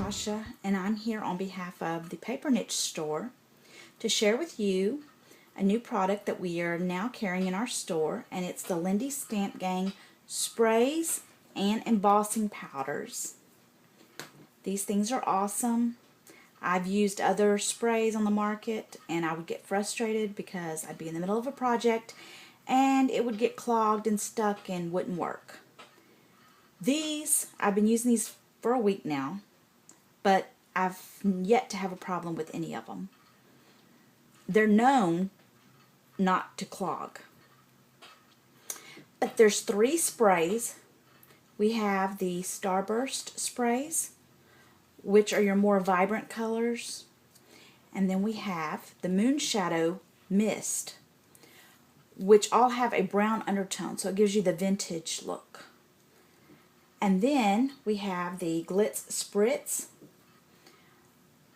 Tasha, and I'm here on behalf of the Paper Niche store to share with you a new product that we are now carrying in our store, and it's the Lindy Stamp Gang sprays and embossing powders. These things are awesome. I've used other sprays on the market and I would get frustrated because I'd be in the middle of a project and it would get clogged and stuck and wouldn't work. I've been using these for a week now, but I've yet to have a problem with any of them. They're known not to clog. But there's 3 sprays. We have the Starburst sprays, which are your more vibrant colors. And then we have the Moonshadow Mist, which all have a brown undertone, so it gives you the vintage look. And then we have the Glitz Spritz,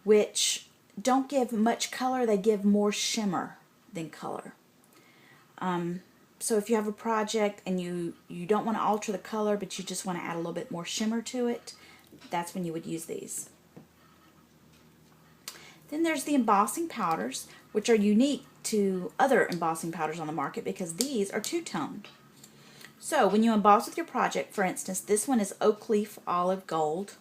which don't give much color, they give more shimmer than color. So if you have a project and you don't want to alter the color, but you just want to add a little bit more shimmer to it, that's when you would use these. Then there's the embossing powders, which are unique to other embossing powders on the market because these are two-toned. So when you emboss with your project, for instance, this one is Oak Leaf Olive Gold.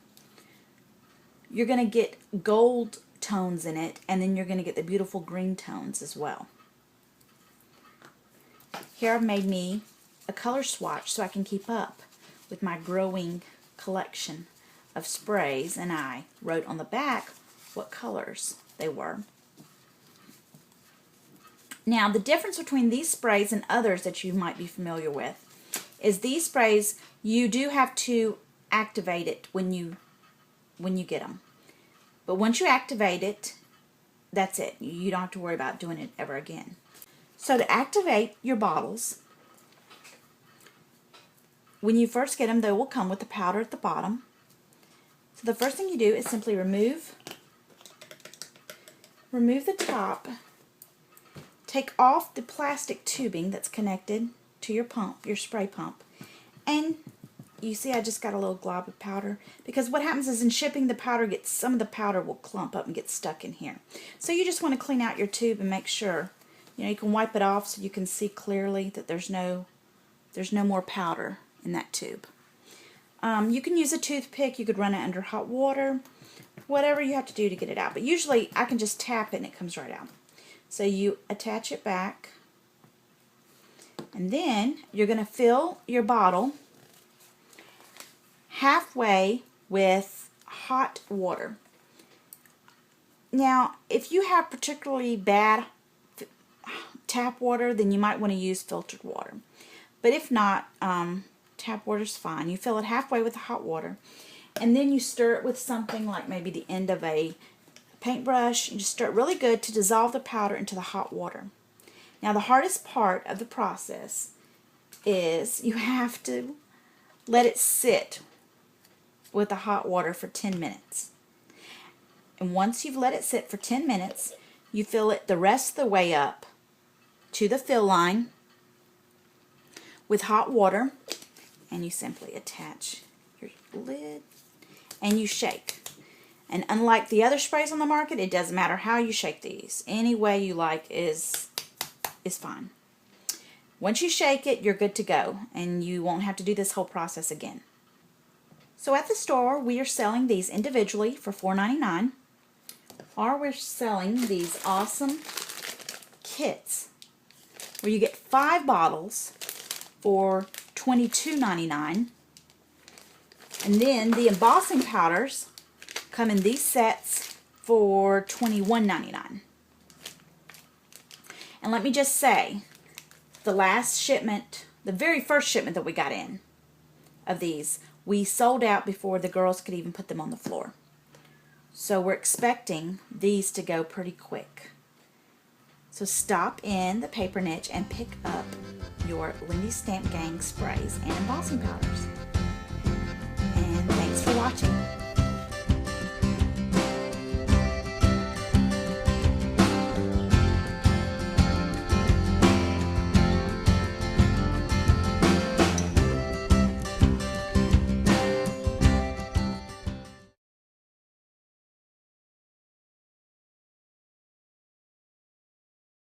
You're going to get gold tones in it, and then you're going to get the beautiful green tones as well. Here I've made me a color swatch so I can keep up with my growing collection of sprays, and I wrote on the back what colors they were. Now, the difference between these sprays and others that you might be familiar with is these sprays, you do have to activate it when you get them. But once you activate it, that's it. You don't have to worry about doing it ever again. So to activate your bottles, when you first get them, they will come with the powder at the bottom. So the first thing you do is simply remove the top, take off the plastic tubing that's connected to your pump, your spray pump, and you see I just got a little glob of powder because what happens is in shipping some of the powder will clump up and get stuck in here. So you just want to clean out your tube and make sure, you can wipe it off so you can see clearly that there's no more powder in that tube. You can use a toothpick, you could run it under hot water, whatever you have to do to get it out. But usually I can just tap it and it comes right out. So you attach it back, and then you're going to fill your bottle halfway with hot water. Now, if you have particularly bad tap water, then you might want to use filtered water. But if not, tap water is fine. You fill it halfway with the hot water, and then you stir it with something like maybe the end of a paintbrush. You just stir it really good to dissolve the powder into the hot water. Now, the hardest part of the process is you have to let it sit with the hot water for 10 minutes. And once you've let it sit for 10 minutes, you fill it the rest of the way up to the fill line with hot water, and you simply attach your lid and you shake. And unlike the other sprays on the market, it doesn't matter how you shake these. Any way you like is fine. Once you shake it, you're good to go, and you won't have to do this whole process again. So at the store, we are selling these individually for $4.99, or we're selling these awesome kits where you get 5 bottles for $22.99. And then the embossing powders come in these sets for $21.99. And let me just say, the last shipment, the very first shipment that we got in of these, we sold out before the girls could even put them on the floor. So we're expecting these to go pretty quick. So stop in the Paper Niche and pick up your Lindy Stamp Gang sprays and embossing powders. And thanks for watching.